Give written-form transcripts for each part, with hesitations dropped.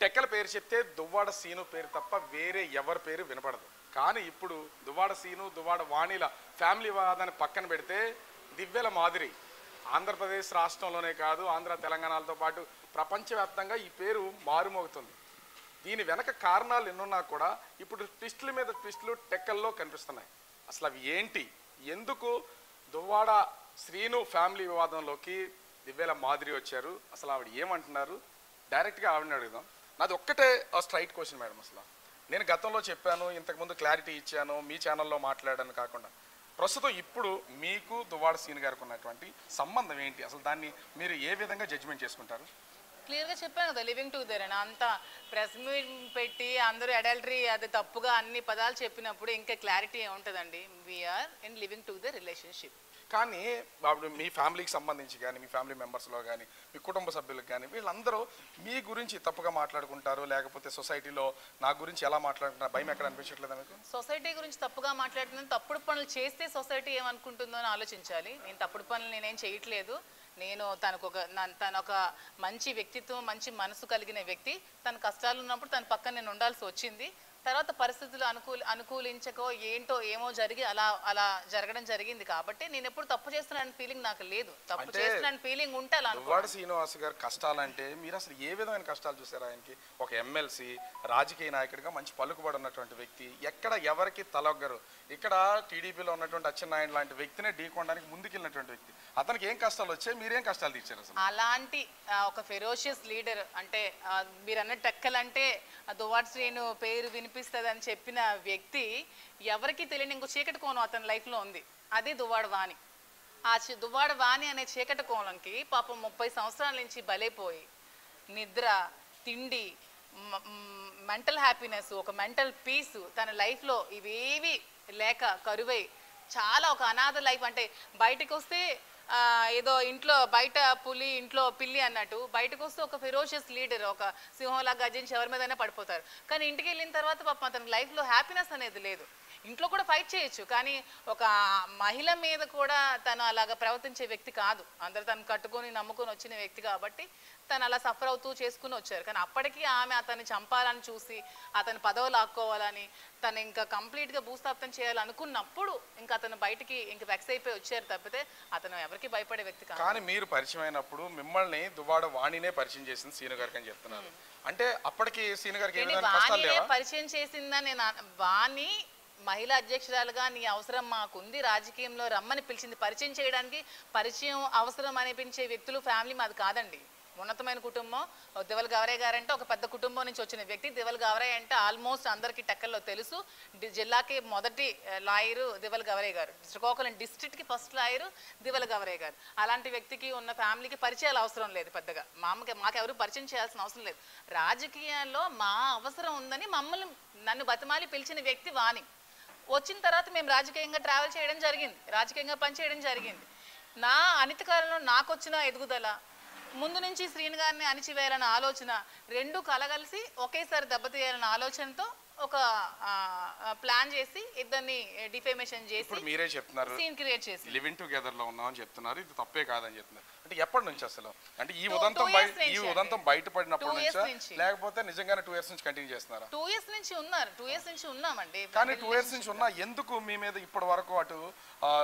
టెక్కల పేరు చెప్తే దువ్వాడ సీను పేరు తప్ప వేరే ఎవరి పేరు వినపడదు. కానీ ఇప్పుడు దువ్వాడ సీను, దువ్వాడ వాణిల ఫ్యామిలీ వాదాన్ని పక్కన పెడితే దివ్యల మాదిరి ఆంధ్రప్రదేశ్ రాష్ట్రంలోనే కాదు, ఆంధ్ర తెలంగాణలతో పాటు ప్రపంచవ్యాప్తంగా ఈ పేరు మారుమోగుతుంది. దీని వెనక కారణాలు ఎన్నున్నా కూడా ఇప్పుడు ట్విస్టుల మీద ట్విస్టులు టెక్కల్లో కనిపిస్తున్నాయి. అసలు అవి ఏంటి, ఎందుకు దువ్వాడ శ్రీను ఫ్యామిలీ వివాదంలోకి దివ్యల మాదిరి వచ్చారు, అసలు ఆవిడ ఏమంటున్నారు, డైరెక్ట్గా ఆవిడని అడుగుదాం. నాది ఒక్కటే స్ట్రైట్ క్వశ్చన్ మేడం. అసలు నేను గతంలో చెప్పాను, ఇంతకుముందు క్లారిటీ ఇచ్చాను, మీ ఛానల్లో మాట్లాడాను కాకుండా ప్రస్తుతం ఇప్పుడు మీకు దువ్వాడ సీను గారికి ఉన్నటువంటి సంబంధం ఏంటి, అసలు దాన్ని మీరు ఏ విధంగా జడ్జిమెంట్ చేసుకుంటారు? క్లియర్గా చెప్పాను కదా, లివింగ్ టుగెదర్ అని. అంత ప్రెస్ మీట్ పెట్టి అందరూ అడల్టరీ అది తప్పుగా అన్ని పదాలు చెప్పినప్పుడు ఇంకా క్లారిటీ ఏముంటుందండి? We are in living together relationship. కానీ మీ ఫ్యామిలీకి సంబంధించి కానీ, మీ ఫ్యామిలీ మెంబర్స్లో కానీ, మీ కుటుంబ సభ్యులకు కానీ వీళ్ళందరూ మీ గురించి తప్పుగా మాట్లాడుకుంటారు, లేకపోతే సొసైటీలో నా గురించి ఎలా మాట్లాడుకుంటారు, భయం ఎక్కడ అనిపించట్లేదా మీకు? సొసైటీ గురించి తప్పుగా మాట్లాడుతున్నాను, తప్పుడు పనులు చేస్తే సొసైటీ ఏమనుకుంటుందో అని ఆలోచించాలి. నేను తప్పుడు పనులు నేనేం చేయట్లేదు. నేను తనొక మంచి వ్యక్తిత్వం, మంచి మనసు కలిగిన వ్యక్తి. తన కష్టాలు ఉన్నప్పుడు తన పక్కన నేను ఉండాల్సి వచ్చింది. తర్వాత పరిస్థితులు అనుకూలించకో ఏంటో ఏమో జరిగి అలా జరగడం జరిగింది. కాబట్టి నేను ఎప్పుడు తప్పు చేస్తున్నాను ఫీలింగ్ నాకు లేదు. తప్పు చేస్తున్నాను ఫీలింగ్ ఉంటే అలా. దువ్వాడ శ్రీనివాస్ గారు కష్టాలంటే మీరు అసలు ఏ విధమైన కష్టాలు చూసారు? ఆయనకి ఒక ఎమ్మెల్సీ, రాజకీయ నాయకుడిగా మంచి పలుకుబడి ఉన్నటువంటి వ్యక్తి, ఎక్కడ ఎవరికి తలొగ్గరు. ఇక్కడ టీడీపీలో ఉన్నటువంటి అచ్చెన్నాయుడు లాంటి వ్యక్తినే ఢీకొనడానికి ముందుకెళ్ళినటువంటి వ్యక్తి. అతనికి ఏం కష్టాలు వచ్చాయి, మీరేం కష్టాలు తీర్చారు అసలు? అలాంటి ఒక ఫెరోషియస్ లీడర్ అంటే మీరు అన్న టెక్కలంటే దువ్వాడ శ్రీను పేరు వినిపిస్తుంది అని చెప్పిన వ్యక్తి ఎవరికి తెలియని ఇంకో చీకటి కోణం అతని లైఫ్లో ఉంది. అది దువ్వాడ వాణి. ఆ దువ్వాడ వాణి అనే చీకటి కోణంకి పాపం 30 సంవత్సరాల నుంచి బలైపోయి నిద్ర, తిండి, మెంటల్ హ్యాపీనెస్, ఒక మెంటల్ పీస్ తన లైఫ్లో ఇవేవి లేక కరువై చాలా ఒక అనాథ లైఫ్. అంటే బయటకు వస్తే ఏదో ఇంట్లో బయట పులి ఇంట్లో పిల్లి అన్నట్టు, బయటకు వస్తే ఒక ఫెరోషియస్ లీడర్, ఒక సింహంలా గర్జించి ఎవరి మీదైనా పడిపోతారు. కానీ ఇంటికి వెళ్ళిన తర్వాత పాపం అతని లైఫ్లో హ్యాపీనెస్ అనేది లేదు. ఇంట్లో కూడా ఫైట్ చేయొచ్చు, కానీ ఒక మహిళ మీద కూడా తను అలాగా ప్రవర్తించే వ్యక్తి కాదు. అందరు తను కట్టుకొని నమ్ముకొని వచ్చిన వ్యక్తి కాబట్టి తను అలా సఫర్ అవుతూ చేసుకుని వచ్చారు. కానీ అప్పటికీ ఆమె అతన్ని చంపాలని చూసి, అతని పదవి లాక్కోవాలని, తను ఇంకా కంప్లీట్గా భూస్థాపితం చేయాలనుకున్నప్పుడు ఇంకా అతను బయటికి ఇంక వెక్స్ అయిపోయి వచ్చారు తప్పితే అతను ఎవరికి భయపడే వ్యక్తి కాదు. కానీ మీరు పరిచయం అయినప్పుడు మిమ్మల్ని దువ్వాడ వాణినే పరిచయం చేసింది సీను గారికి అని చెప్తున్నారు. అంటే అప్పటికి సీను గారికి పరిచయం చేసిందా? నేను వాణి మహిళా అధ్యక్షురాలుగా నీ అవసరం మాకుంది, రాజకీయంలో రమ్మని పిలిచింది. పరిచయం చేయడానికి పరిచయం అవసరం అనిపించే వ్యక్తులు ఫ్యామిలీ మాది కాదండి. ఉన్నతమైన కుటుంబం. దివల్ గవరయ్య గారు అంటే ఒక పెద్ద కుటుంబం నుంచి వచ్చిన వ్యక్తి. దివల్ గవరయ్య అంటే ఆల్మోస్ట్ అందరికీ టెక్కల్లో తెలుసు. జిల్లాకి మొదటి లాయరు దివల్ గవరయ్య గారు, శ్రీకాకుళం డిస్ట్రిక్ట్కి ఫస్ట్ లాయరు దివల్ గవరయ్య గారు. అలాంటి వ్యక్తికి ఉన్న ఫ్యామిలీకి పరిచయాలు అవసరం లేదు పెద్దగా. మాకెవరు పరిచయం చేయాల్సిన అవసరం లేదు. రాజకీయాల్లో మా అవసరం ఉందని నన్ను బతిమాలి పిలిచిన వ్యక్తి వాణి. వచ్చిన తర్వాత మేము రాజకీయంగా ట్రావెల్ చేయడం జరిగింది, రాజకీయంగా పనిచేయడం జరిగింది. నా అనితకాలంలో నాకు వచ్చిన ఎదుగుదల, ముందు నుంచి శ్రీను గారిని అణిచివేయాలన్న ఆలోచన, రెండు కలగలిసి ఒకేసారి దెబ్బతీయాలన్న ఆలోచనతో ఒక ప్లాన్ చేసి ఇద్దరిని డిఫేమేషన్ చేసి మీరే చెప్తున్నారు సీన్ క్రియేట్ చేసి లివింగ్ టుగెదర్ లో ఉన్నామని చెప్తున్నారు. ఇది తప్పే కాదని చెప్తున్నారు. అంటే ఎప్పటి నుంచి అసలు? అంటే ఈ ఉదంతం బయటపడినప్పటి నుంచి, లేకపోతే నిజంగానే 2 years నుంచి కంటిన్యూ చేస్తున్నారా? 2 years నుంచి ఉన్నారు. 2 years నుంచి ఉన్నామండి. కానీ 2 years నుంచి ఉన్నా ఎందుకు మీ మీద ఇప్పటి వరకు అటు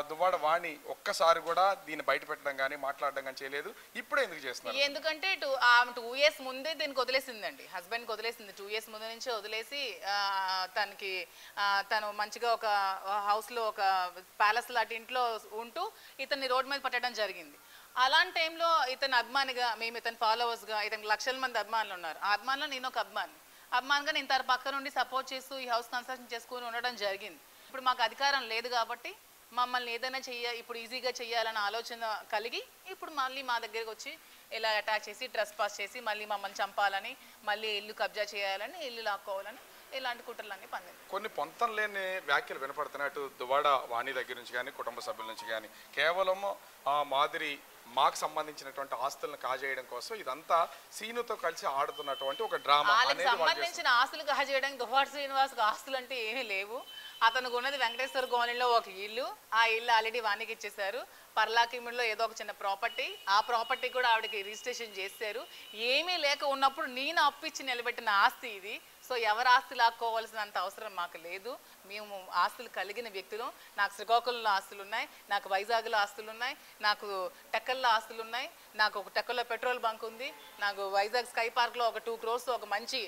దువ్వాడ వాణి ఒక్కసారి కూడా దీన్ని బయట పెట్టడం కానీ మాట్లాడడం కానీ చేయలేదు? ఇప్పుడే ఎందుకు చేస్తున్నారు? ఎందుకంటే 2 years ముందే దీనికి వదిలేసిందండి, హస్బెండ్కి వదిలేసింది. 2 years ముందు నుంచి వదిలేసి తను మంచిగా ఒక హౌస్లో ఒక ప్యాలెస్ లాంటి ఇంట్లో ఉంటూ ఇతన్ని రోడ్ మీద పట్టడం జరిగింది. అలాంటి టైంలో ఇతను అభిమానిగా, మేము ఇతను ఫాలోవర్స్గా, ఇతనికి లక్షల మంది అభిమానులు ఉన్నారు. ఆ అభిమానులు నేను ఒక అభిమానిగా నేను తన పక్క నుండి సపోర్ట్ చేస్తూ ఈ హౌస్ కన్స్ట్రక్షన్ చేసుకుని ఉండడం జరిగింది. ఇప్పుడు మాకు అధికారం లేదు కాబట్టి మమ్మల్ని ఏదైనా ఇప్పుడు ఈజీగా చేయాలన్న ఆలోచన కలిగి ఇప్పుడు మళ్ళీ మా దగ్గరకు వచ్చి ఇలా అటాక్ చేసి ట్రెస్ పాస్ చేసి మళ్ళీ మమ్మల్ని చంపాలని, మళ్ళీ ఇల్లు కబ్జా చేయాలని, ఇల్లు లాక్కోవాలని ఇలాంటి కుట్రలన్నీ పండింది. కొన్ని పొంతం లేని వ్యాఖ్యలు వినపడుతున్నాయి అటు దువ్వాడ వాణి దగ్గర నుంచి కానీ, కుటుంబ సభ్యుల నుంచి కానీ. కేవలం మాదిరి మాకు సంబంధించినటువంటి ఆస్తులను కాజేయడం కోసం ఇదంతా సీనుతో కలిసి ఆడుతున్నటువంటి ఒక డ్రామా వాళ్ళకి అనేది వాళ్ళు సంబంధించిన ఆస్తులు కాజేయడానికి దువ్వాడ శ్రీనివాస్ ఆస్తులు అంటే ఏమీ లేవు. అతనికి ఉన్నది వెంకటేశ్వర కాలనీలో ఒక ఇల్లు, ఆ ఇల్లు ఆల్రెడీ వానికి ఇచ్చేశారు. పర్లాకిమిడిలో ఏదో ఒక చిన్న ప్రాపర్టీ, ఆ ప్రాపర్టీ కూడా ఆవిడకి రిజిస్ట్రేషన్ చేశారు. ఏమీ లేక ఉన్నప్పుడు నేను అప్పిచ్చి నిలబెట్టిన ఆస్తి ఇది. సో ఎవరు ఆస్తి లాక్కోవాల్సినంత అవసరం మాకు లేదు. మేము ఆస్తులు కలిగిన వ్యక్తులు. నాకు శ్రీకాకుళంలో ఆస్తులు ఉన్నాయి, నాకు వైజాగ్లో ఆస్తులు ఉన్నాయి, నాకు టెక్కల్లో ఆస్తులు ఉన్నాయి, నాకు ఒక టెక్కల్లో పెట్రోల్ బంక్ ఉంది, నాకు వైజాగ్ స్కై పార్క్లో ఒక 2 crores ఒక మంచి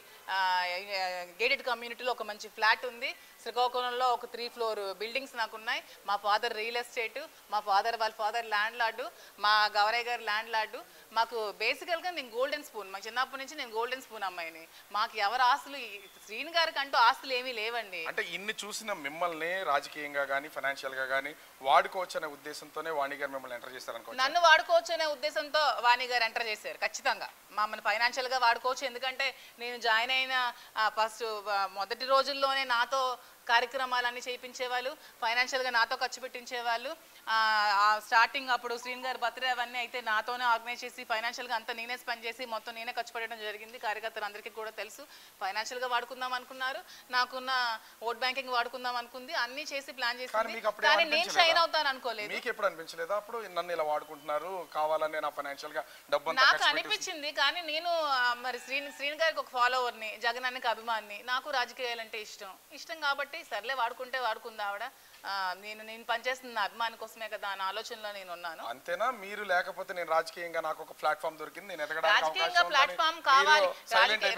గేటెడ్ కమ్యూనిటీలో ఒక మంచి ఫ్లాట్ ఉంది, శ్రీకాకుళంలో ఒక 3 floor బిల్డింగ్స్ నాకు ఉన్నాయి. మా ఫాదర్ రియల్ ఎస్టేట్, మా ఫాదర్ వాళ్ళ ఫాదర్ ల్యాండ్ లార్డు, మా గౌరయ్య గారు ల్యాండ్ లార్డు. మాకు బేసికల్గా నేను గోల్డెన్ స్పూన్, మా చిన్నప్పటి నుంచి నేను గోల్డెన్ స్పూన్ అమ్మాయిని. మాకు ఎవరు ఆస్తులు, శ్రీను గారికి అంటూ ఆస్తులు ఏమీ లేవండి. అంటే ఇన్ని చూసిన మిమ్మల్ని రాజకీయంగా కానీ ఫైనాన్షియల్ గా కానీ వాడుకోవచ్చు అనే ఉద్దేశంతోనే వాణి గారు మిమ్మల్ని ఎంటర్ చేస్తారనుకో. నన్ను వాడుకోవచ్చు అనే ఉద్దేశంతో వాణి గారు ఎంటర్ చేశారు. ఖచ్చితంగా మమ్మల్ని ఫైనాన్షియల్ గా వాడుకోవచ్చు. ఎందుకంటే నేను జాయిన్ అయిన ఫస్ట్ మొదటి రోజుల్లోనే నాతో కార్యక్రమాలన్నీ చేయించేవాళ్ళు, ఫైనాన్షియల్గా నాతో ఖర్చు పెట్టించేవాళ్ళు. స్టార్టింగ్ అప్పుడు శ్రీన్ గారు బర్త్డే అవన్నీ అయితే నాతోనే ఆర్గనైజ్ చేసి ఫైనాన్షియల్గా అంతా నేనే స్పెండ్ చేసి మొత్తం నేనే ఖర్చు పెట్టడం జరిగింది. కార్యకర్తలందరికీ కూడా తెలుసు. ఫైనాన్షియల్గా వాడుకుందాం అనుకున్నారు, నాకున్న ఓట్ బ్యాంకింగ్ వాడుకుందాం అనుకుంది, అన్నీ చేసి ప్లాన్ చేసింది. కానీ నేను షైన్ అవుతాను అనుకోలేదు. మీకు ఎప్పుడు అనిపించలేదా అప్పుడు నన్ను ఇలా వాడుకుంటున్నారు, కావాలని నా ఫైనాన్షియల్ గా డబ్బు నాకు అనిపించింది. కానీ నేను మరి శ్రీన్ గారికి ఒక ఫాలోవర్ని, జగన్ అన్నకి అభిమాని, నాకు రాజకీయాలంటే ఇష్టం కాబట్టి సర్లే వాడుకుంటే వాడుకుంది ఆవిడ. నేను పనిచేస్తున్న నా అభిమాని కోసమే కదా అన్న ఆలోచనలో నేను ఉన్నాను. అంతేనా? మీరు లేకపోతే నేను రాజకీయంగా నాకు ఒక ప్లాట్ఫామ్ దొరికింది, నేను ఎదగడానికి రాజకీయంగా ప్లాట్ఫామ్ కావాలి,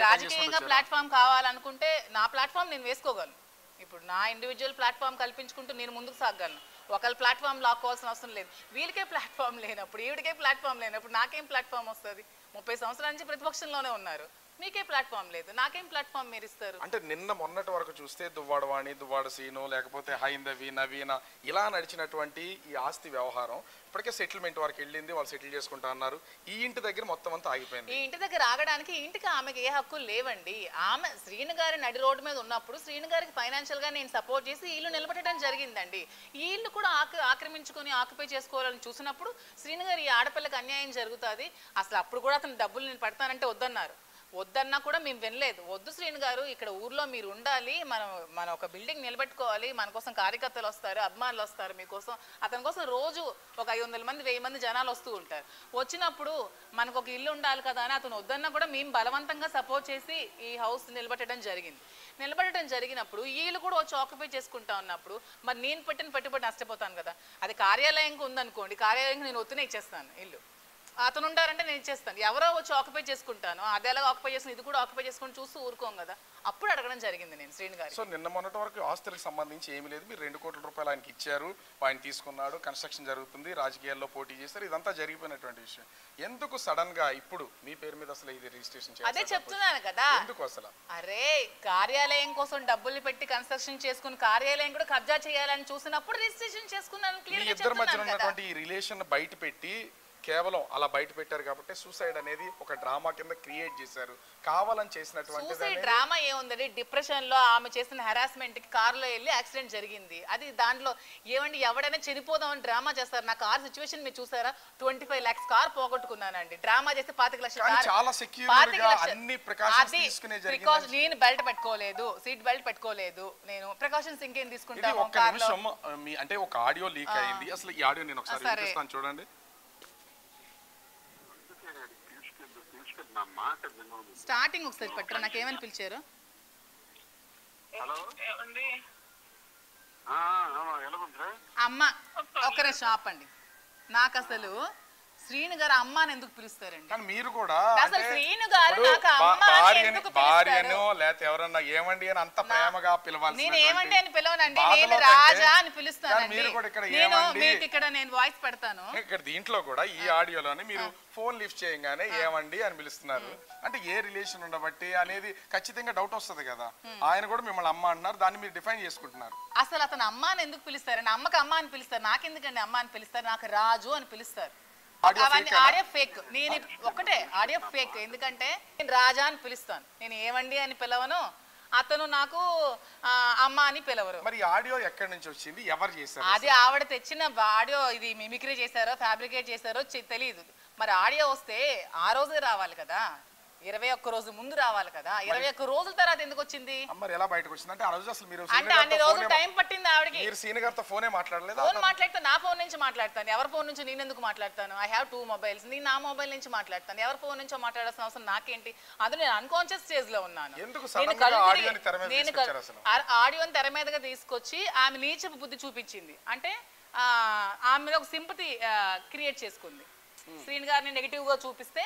రాజకీయంగా ప్లాట్ఫామ్ కావాలనుకుంటే నా ప్లాట్ఫామ్ నేను వేసుకోగలను. ఇప్పుడు నా ఇండివిజువల్ ప్లాట్ఫామ్ కల్పించుకుంటూ నేను ముందుకు సాగలను. ఒకళ్ళ ప్లాట్ఫామ్ లాక్కోవాల్సిన అవసరం లేదు. వీళ్ళకే ప్లాట్ఫామ్ లేనప్పుడు, ఈవిడికే ప్లాట్ఫామ్ లేనప్పుడు నాకేం ప్లాట్ఫామ్ వస్తుంది? 30 సంవత్సరాల నుంచి ప్రతిపక్షంలోనే ఉన్నారు, మీకే ప్లాట్ఫామ్ లేదు, నాకేం ప్లాట్ఫామ్ మీరు ఇస్తారు? అంటే నిన్న మొన్నటి వరకు చూస్తే దువ్వాడ వాణి, దువ్వాడ సీను, లేకపోతే హైందవి, నవీన ఇలా నడిచినటువంటి ఈ ఆస్తి వ్యవహారం ఇప్పటికే సెటిల్మెంట్ వరకు వెళ్ళింది, వాళ్ళు సెటిల్ చేసుకుంటా అన్నారు. ఈ ఇంటి దగ్గర మొత్తం అంతా ఆగిపోయింది. ఈ ఇంటి దగ్గర ఆగడానికి ఈ ఇంటికి ఆమెకి ఏ హక్కులు లేవండి. ఆమె శ్రీను గారి నడి రోడ్డు మీద ఉన్నప్పుడు శ్రీను గారికి ఫైనాన్షియల్ గా నేను సపోర్ట్ చేసి ఇల్లు నిలబెట్టడం జరిగిందండి. ఈ ఇల్లు కూడా ఆక్రమించుకొని ఆక్యుపై చేసుకోవాలని చూసినప్పుడు శ్రీను గారు ఈ ఆడపిల్లకి అన్యాయం జరుగుతుంది. అసలు అప్పుడు కూడా అతను డబ్బులు నేను పెడతానంటే వద్దన్నారు. వద్దన్నా కూడా మేము వినలేదు. వద్దు శ్రీను గారు, ఇక్కడ ఊర్లో మీరు ఉండాలి, మన ఒక బిల్డింగ్ నిలబెట్టుకోవాలి, మన కోసం కార్యకర్తలు వస్తారు, అభిమానులు వస్తారు మీకోసం. అతని కోసం రోజు ఒక 500 మంది 1000 మంది జనాలు వస్తూ ఉంటారు. వచ్చినప్పుడు మనకు ఒక ఇల్లు ఉండాలి కదా అని అతను వద్దన్నా కూడా మేము బలవంతంగా సపోర్ట్ చేసి ఈ హౌస్ నిలబెట్టడం జరిగినప్పుడు వీళ్ళు కూడా వచ్చి ఆక్యుపై చేసుకుంటా ఉన్నప్పుడు మరి నేను పెట్టిన పెట్టుబడి నష్టపోతాను కదా. అది కార్యాలయంకి ఉందనుకోండి, కార్యాలయంకి నేను ఒత్తునే ఇచ్చేస్తాను ఇల్లు. అతను ఉంటారంటే నేను ఇచ్చేస్తాను. ఎవరో వచ్చి ఆక్యుపై చేసుకుంటాను, అది ఎలాగ ఆక్యుపై చేసుకుని ఇది కూడా ఆక్యుపై చేసుకుని చూస్తూ ఊరుకోం కదా. అప్పుడు అడగడం జరిగింది నేను శ్రీను గారు. సో నిన్న మొన్నటి వరకు ఆస్తులకు సంబంధించి ఏమీ లేదు, మీరు 2 కోట్ల రూపాయలు ఆయనకి ఇచ్చారు, ఆయన తీసుకున్నాడు, కన్స్ట్రక్షన్ జరుగుతుంది, రాజకీయాల్లో పోటీ చేస్తారు, ఇదంతా జరిగిపోయినటువంటి విషయం. ఎందుకు సడన్ గా ఇప్పుడు మీ పేరు మీద అసలు ఇది రిజిస్ట్రేషన్ చేయాలి? అదే చెప్తున్నాను కదా. ఎందుకు అసలు? అరే కార్యాలయం కోసం డబ్బులు పెట్టి కన్స్ట్రక్షన్ చేసుకుని కార్యాలయం కూడా కబ్జా చేయాలని చూసినప్పుడు రిజిస్ట్రేషన్ చేసుకున్నాను. మీ ఇద్దరి మధ్య ఉన్నటువంటి ఈ రిలేషన్ బయట పెట్టి కేవలం అలా బయట పెట్టారు కాబట్టి సూసైడ్ అనేది ఒక డ్రామా కింద క్రియేట్ చేశారు, కావాలని చేసినటువంటి సూసైడ్ డ్రామా ఏముందండి? డిప్రెషన్ లో ఆమె చేసిన హెరాస్మెంట్ కి కారులో వెళ్ళి యాక్సిడెంట్ జరిగింది. అది దాంట్లో ఏమండి ఎవడైనా చనిపోదామని డ్రామా చేస్తారు. నా కార్ సిచ్యువేషన్ మీరు చూసారా? 25 lakhs కార్ పోగొట్టుకున్నానండి. డ్రామా చేస్తే 25 లక్షలు. చాలా సెక్యూర్ గా అన్ని ప్రికాషన్స్ తీసుకునే జరిగింది. నేను బెల్ట్ పెట్టుకోలేదు, సీట్ బెల్ట్ పెట్టుకోలేదు, నేను ప్రికాషన్స్ ఇంకేం తీసుకుంటాను. ఒక్క నిమిషం, అంటే ఒక ఆడియో లీక్ అయింది. అసలు ఈ ఆడియో నేను ఒకసారి వినిపిస్తాను, చూడండి. స్టార్టింగ్ ఒకసారి పెట్టరా, నాకేమని పిలిచారు? అమ్మ ఒక్క నిమిషం ఆపండి. నాకు అసలు శ్రీను గారు అమ్మ అని ఎందుకు పిలుస్తారండి? కానీ మీరు కూడా అసలు శ్రీను గారు నాకు అమ్మ అని ఎందుకు భార్యను లేకపోతే ఎవరన్నా ఏమండి అని అంత ప్రేమగా పిలవాలి. నేను ఏమండి అని పిలవనండి, నేను రాజా అని పిలుస్తానండి. మీకు ఇక్కడ నేను వాయిస్ పెడతాను. ఇక్కడ దీంట్లో కూడా ఈ ఆడియోలోనే మీరు ఫోన్ లిఫ్ట్ చేయగానే ఏమండి అని పిలుస్తున్నారు. అంటే ఏ రిలేషన్ ఉండబట్టి అనేది ఖచ్చితంగా డౌట్ వస్తుంది కదా. ఆయన కూడా మిమ్మల్ని అమ్మ అన్నారు, దాన్ని మీరు డిఫైన్ చేసుకుంటున్నారు. అసలు అతను అమ్మ అని ఎందుకు పిలుస్తారండి? అమ్మకి అమ్మ అని పిలుస్తారు, నాకెందుకండి అమ్మ అని పిలుస్తారు? నాకు రాజు అని పిలుస్తారు. Audio fake. నేను ఒకటే ఆడియో ఫేక్. ఎందుకంటే నేను రాజా అని పిలుస్తాను, నేను ఏమండి అని పిలవను. అతను నాకు అమ్మ అని పిలవరు. మరి ఆడియో ఎక్కడి నుంచి వచ్చింది, ఎవరు చేశారు? అది ఆవిడ తెచ్చిన ఆడియో, ఇది మిమిక్రీ చేశారో ఫ్యాబ్రికేట్ చేశారో తెలియదు. మరి ఆడియో వస్తే ఆ రోజే రావాలి కదా, 21 రోజు ముందు రావాలి కదా, 21 రోజుల తర్వాత ఎందుకు వచ్చింది? మరి ఎలా బయటకు వచ్చింది అంటే ఆ రోజు అసలు మీరు అంటే అన్ని రోజులు టైం పట్టింది ఆవిడకి. మీరు సీన్ గారితో ఫోనే మాట్లాడలేదు? ఫోన్ మాట్లాడితే నా ఫోన్ నుంచి మాట్లాడతాను, ఎవరి ఫోన్ నుంచి నేను ఎందుకు మాట్లాడతాను? I have 2 mobiles. నేను నా మొబైల్ నుంచి మాట్లాడతాను, ఎవరి ఫోన్ నుంచో మాట్లాడాల్సిన అవసరం నాకేంటి? అది నేను అన్కాన్షియస్ స్టేజ్ లో ఉన్నాను. నేను ఆడియోని తెర మీదగా తీసుకొచ్చి ఆమె నీచపు బుద్ధి చూపించింది. అంటే ఆమె మీద ఒక సింపతి క్రియేట్ చేసుకుంది. శ్రీని గారిని నెగిటివ్ గా చూపిస్తే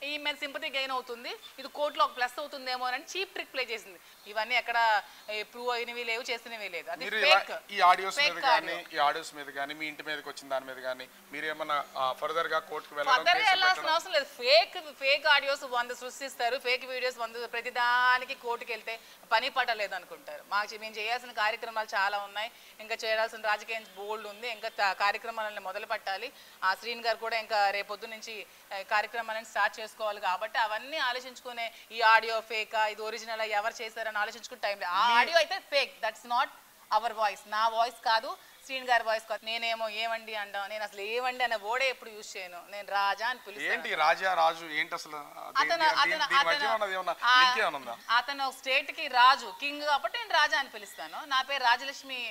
ఈ మీద సింపతి గెయిన్ అవుతుంది, ఇది కోర్టులో ఒక ప్లస్ అవుతుందేమో అని చీప్ ట్రిక్ ప్లే చేసింది. ఇవన్నీ ఎక్కడ ప్రూవ్ అయినవి లేవు, చేసినవి లేదు. అది ఫేక్. ఈ ఆడియోస్ మీద కానీ మీ ఇంటి మీదకి వచ్చిన దాని మీద కానీ మీరు ఏమన్నా ఫర్దర్ గా కోర్టుకు వెళ్ళాల్సిన అవసరం లేదు. ఫేక్ ఆడియోస్ 100 సృష్టిస్తారు, ఫేక్ వీడియోస్ 100, ప్రతిదానికి కోర్టుకు వెళ్తే పని పట్టలేదు అనుకుంటారు. మేము చేయాల్సిన కార్యక్రమాలు చాలా ఉన్నాయి, ఇంకా చేయాల్సిన రాజకీయం బోల్డ్ ఉంది, ఇంకా కార్యక్రమాలను మొదలు పెట్టాలి. ఆ శ్రీని గారు కూడా ఇంకా రేపొద్దు నుంచి కార్యక్రమాలను స్టార్ట్ చేసుకోవాలి. కాబట్టి అవన్నీ ఆలోచించుకునే ఈ ఆడియో ఫేకా, ఇది ఒరిజినల్, ఎవరు చేశారని ఆలోచించుకునే టైంలో ఆ ఆడియో అయితే fake. That's not our voice, నా వాయిస్ కాదు, శ్రీని గారి వాయిస్ కాదు. నేనేమో ఏమండి అంటాం, నేను అసలు ఏమండి అనే ఓడే ఎప్పుడు యూజ్ చేయను, నేను రాజా అని పిలుస్తాను. రాజు ఏంటి అసలు? అతను స్టేట్ కి రాజు, కింగ్ కాబట్టి నేను రాజా అని పిలుస్తాను. నా పేరు రాజలక్ష్మి,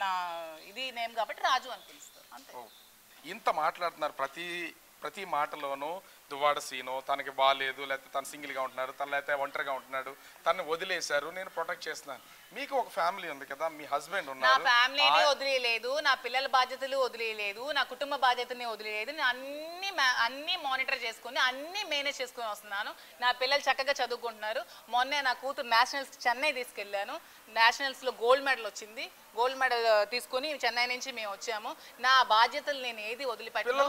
నా ఇది నేమ్ కాబట్టి రాజు అని పిలుస్తాను, అంతే. ఇంత మాట్లాడుతున్నారు, ప్రతి మాటలోనూ దువ్వాడ సీను తనకి బాగాలేదు, లేకపోతే తను సింగిల్గా ఉంటున్నారు, తను లేకపోతే ఒంటరిగా ఉంటున్నాడు, తను వదిలేశారు, నేను ప్రొటెక్ట్ చేస్తున్నాను. మీకు ఒక ఫ్యామిలీ ఉంది కదా, మీ హస్బెండ్ ఉన్నారు. నా ఫ్యామిలీని వదిలేయలేదు, నా పిల్లల బాధ్యతలు వదిలేయలేదు, నా కుటుంబ బాధ్యతని వదిలేయలేదు. నేను అన్ని మానిటర్ చేసుకుని అన్ని మేనేజ్ చేసుకుని వస్తున్నాను. నా పిల్లలు చక్కగా చదువుకుంటున్నారు. మొన్నే నా కూతురు నేషనల్స్ చెన్నై తీసుకెళ్ళాను, నేషనల్స్ లో గోల్డ్ మెడల్ వచ్చింది. గోల్డ్ మెడల్ తీసుకుని చెన్నై నుంచి మేము వచ్చాము. నా బాధ్యతలు నేను ఏది వదిలిపెట్టను.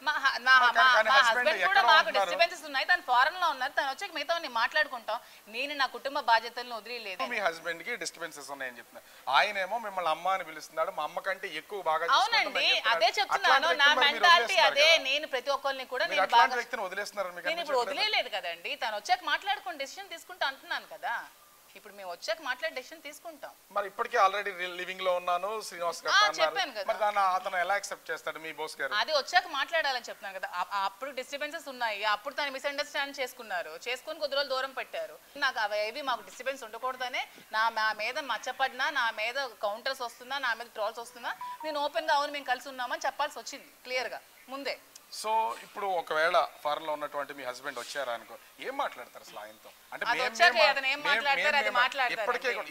మా హస్బెండ్ కూడా మాకు డిస్టర్బెన్సెస్ ఉన్నాయి, తను ఫారెన్ లో ఉన్నారు, తను వచ్చాక మిగతా మాట్లాడుకుంటాం. నేను నా కుటుంబ బాధ్యతలను వదిలేదు. మీ హస్బెండ్ కి డిస్టర్బెన్సెస్ ఉన్నాయని చెప్తున్నారు, ఆయనేమో మిమ్మల్ని అమ్మ అని పిలుస్తున్నాడు, మా అమ్మ కంటే ఎక్కువ బాగా. అవునండి, అదే చెప్తున్నాను, నా మెంటాలిటీ అదే. నేను ప్రతి ఒక్కరిని కూడా నేను ఇప్పుడు వదిలేదు కదండి, తను వచ్చాక మాట్లాడుకుని డెసిషన్ తీసుకుంటా అంటున్నాను కదా. ఇప్పుడు మేము వచ్చాక మాట్లాడి డెసిషన్ తీసుకుంటాం. మరి ఇప్పటికే ఆల్రెడీ లివింగ్ లో ఉన్నాను శ్రీనివాస్ గారు చెప్పాను కదా, మరి దాన్ని అతను ఎలా యాక్సెప్ట్ చేస్తాడు మీ బాస్ గారు? అది వచ్చాక మాట్లాడాలని చెప్తున్నాను కదా. అప్పుడు డిస్టర్బెన్సెస్ ఉన్నాయి, అప్పుడు తను మిస్అండర్స్టాండ్ చేసుకుని కొద్ది రోజులు దూరం పెట్టారు. నాకు అవి మాకు డిస్టర్బెన్స్ ఉండకూడదనే, నా మీద మచ్చపడినా, నా మీద కౌంటర్స్ వస్తున్నా, నా మీద ట్రోల్స్ వస్తున్నా, నేను ఓపెన్ గా అవును మేము కలిసి ఉన్నామని చెప్పాల్సి వచ్చింది క్లియర్ గా ముందే. సో ఇప్పుడు ఒకవేళ ఫారెన్ లో ఉన్నటువంటి మీ హస్బెండ్ వచ్చారా అనుకో, ఏం మాట్లాడతారు అసలు ఆయనతో? అంటే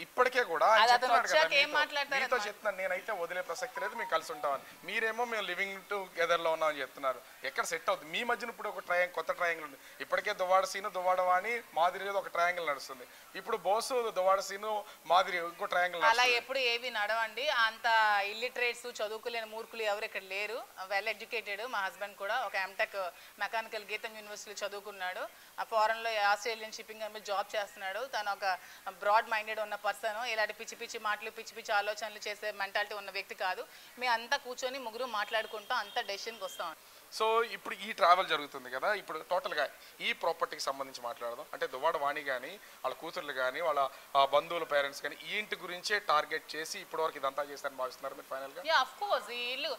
ఇప్పటికే కూడా మీతో చెప్తున్నాను, నేనైతే వదిలే ప్రసక్తి లేదు, మేము కలిసి ఉంటామని. మీరేమో మేము లివింగ్ టుగెదర్ లో ఉన్నామని చెప్తున్నారు. ఎక్కడ సెట్ అవుతుంది మీ మధ్యన? ఇప్పుడు ఒక కొత్త ట్రయాంగిల్ ఉంది. ఇప్పటికే దువ్వాడ సీను, దువ్వాడ వాణి, మాదిరి ఒక ట్రయాంగిల్ నడుస్తుంది. ఇప్పుడు బోసు, దువ్వాడ సీను, మాదిరి ఇంకో ట్రయాంగిల్. అలా ఎప్పుడు ఏవి నడవండి. అంత ఇల్లిటరేట్స్, చదువుకోలేని మూర్ఖులు ఎవరు ఇక్కడ లేరు. Well educated. మా హస్బెండ్ కూడా ఒక ఎంటెక్ మెకానికల్ గీతం యూనివర్సిటీలో చదువుకున్నాడు. ఆ ఫారెన్ లో ఆస్ట్రేలియన్ షిప్పింగ్ కంపెనీ జాబ్ చేస్తున్నాడు. తను ఒక బ్రాడ్ మైండెడ్ ఉన్న పర్సన్. ఇలాంటి పిచ్చి పిచ్చి మాటలు, పిచ్చి పిచ్చి ఆలోచనలు చేసే మెంటాలిటీ ఉన్న వ్యక్తి కాదు. మేము అంతా కూర్చొని ముగ్గురు మాట్లాడుకుంటాం, అంతా డెసిషన్కి వస్తాం. సో ఇప్పుడు ఈ ట్రావెల్ జరుగుతుంది కదా, ఇప్పుడు టోటల్గా ఈ ప్రాపర్టీకి సంబంధించి మాట్లాడదాం. అంటే దువ్వాడ వాణి కానీ, వాళ్ళ కూతుర్లు కానీ, వాళ్ళ బంధువుల పేరెంట్స్ కానీ ఈ ఇంటి గురించే టార్గెట్ చేసి ఇప్పటివరకు ఇదంతా చేస్తారని భావిస్తున్నారు మీరు ఫైనల్గా? Of course. ఈ ఇల్లు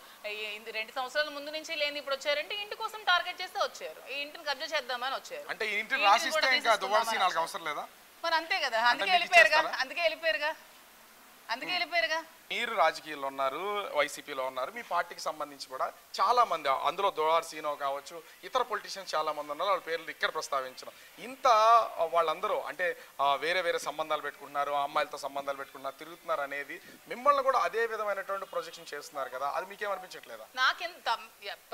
2 సంవత్సరాల ముందు నుంచి లేని ఇప్పుడు వచ్చారంటే ఇంటి కోసం టార్గెట్ చేస్తే వచ్చారు. ఈ ఇంటిని కబ్జా చేద్దామని వచ్చారు. అంటే ఈ ఇంటిని రాసిస్తే ఇంకా దువ్వాడ సీన్ వాళ్ళకి అవసరం లేదా? మరి అంతే కదా, అందుకే వెళ్ళిపోయారుగా. మీరు రాజకీయాల్లో ఉన్నారు, వైసీపీలో ఉన్నారు, మీ పార్టీకి సంబంధించి కూడా చాలా మంది, అందులో దువ్వాడ సీనో కావచ్చు, ఇతర పొలిటీషియన్స్ చాలా మంది ఉన్నారు, వాళ్ళ పేర్లు ఇక్కడ ప్రస్తావించడం. ఇంత వాళ్ళందరూ అంటే వేరే వేరే సంబంధాలు పెట్టుకుంటున్నారు, అమ్మాయిలతో సంబంధాలు పెట్టుకుంటున్నారు, తిరుగుతున్నారు అనేది మిమ్మల్ని కూడా అదే విధమైనటువంటి ప్రొజెక్షన్ చేస్తున్నారు కదా, అది మీకేమనిపించట్లేదా? నాకెంత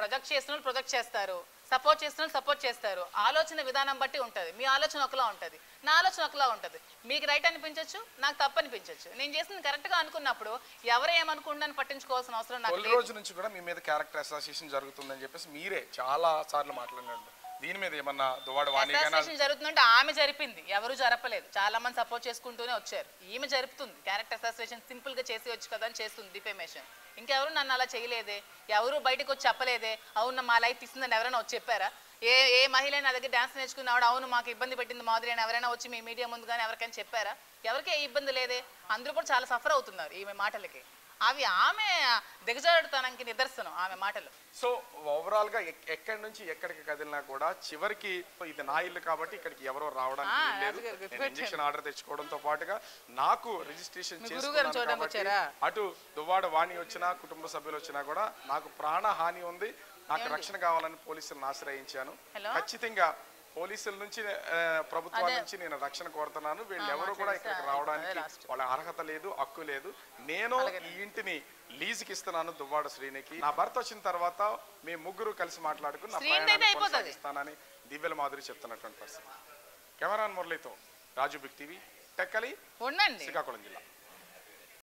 ప్రొజెక్ట్ చేస్తున్న ప్రొజెక్ట్ చేస్తారు, సపోర్ట్ చేస్తున్న సపోర్ట్ చేస్తారు. ఆలోచన విధానం బట్టి ఉంటుంది. మీ ఆలోచన ఒకలా ఉంటుంది, నా ఆలోచన ఒకలా ఉంటుంది. మీకు రైట్ అనిపించవచ్చు, నాకు తప్పు అనిపించవచ్చు. నేను చేసింది కరెక్ట్ గా అనుకున్నప్పుడు ఎవరు ఏమనుకుంటారని పట్టించుకోవాల్సిన అవసరం నాకు లేదు. రోజు నుంచి కూడా మీ మీద క్యారెక్టర్ అసోసియేషన్ జరుగుతుందని చెప్పేసి మీరే చాలా సార్లు మాట్లాడినట్టు, దీని మీద ఏమన్నా దువ్వాడ వాణి అసోసియేషన్ జరుగుతుందంటే ఆమె జరిపింది, ఎవరు జరపలేదు. చాలా మంది సపోర్ట్ చేసుకుంటూనే వచ్చారు. ఈమె జరుపుతుంది. క్యారెక్టర్ అసోసియేషన్ సింపుల్ గా చేసి వచ్చు కదా అని చేస్తుంది డిఫేమేషన్. ఇంకెవరు నన్ను అలా చేయలేదే, ఎవరు బయటకు వచ్చి చెప్పలేదే. అవును మా లైఫ్ తీసిందని ఎవరైనా వచ్చి చెప్పారా? ఏ మహిళ నా దగ్గర డాన్స్ నేర్చుకున్నాడు, అవును మాకు ఇబ్బంది పెట్టింది మాధురి అని ఎవరైనా వచ్చి మీ మీడియా ముందు కానీ ఎవరికైనా చెప్పారా? ఎవరికి ఏ ఇబ్బంది లేదే. అందరూ కూడా చాలా సఫర్ అవుతున్నారు ఈమె మాటలకి. అవి ఆమె దిగజారుడుతనానికి నిదర్శనం ఆమె మాటలు. సో ఓవరాల్ గా ఎక్కడి నుంచి ఎక్కడికి కదిలినా కూడా చివరికి ఇది నా ఇల్లు కాబట్టి ఇక్కడికి ఎవరో రావడానికి లేదు. నేను ఇంజెక్షన్ ఆర్డర్ తెచ్చుకోవడంతో పాటుగా నాకు రిజిస్ట్రేషన్ చేసుకున్నాను కాబట్టి అటు దువ్వాడ వాణి వచ్చినా కుటుంబ సభ్యులు వచ్చినా కూడా నాకు ప్రాణహాని ఉంది, నాకు రక్షణ కావాలని పోలీసులను ఆశ్రయించాను. ఖచ్చితంగా పోలీసుల నుంచి ప్రభుత్వం నుంచి నేను రక్షణ కోరుతున్నాను. వీళ్ళు ఎవరు కూడా ఇక్కడికి రావడానికి వాళ్ళ అర్హత లేదు, హక్కు లేదు. నేను ఈ ఇంటిని లీజుకి ఇస్తున్నాను దువ్వాడ శ్రీనికి. నా భర్త వచ్చిన తర్వాత మేము ముగ్గురు కలిసి మాట్లాడుకుని నా ప్రయాణాన్ని కొనసాగిస్తానని దివ్యల మాధురి చెప్తున్నటువంటి పరిస్థితి. కెమెరాన్ మురళితో రాజు బిగ్ టీవీ, టెక్కలి, శ్రీకాకుళం జిల్లా.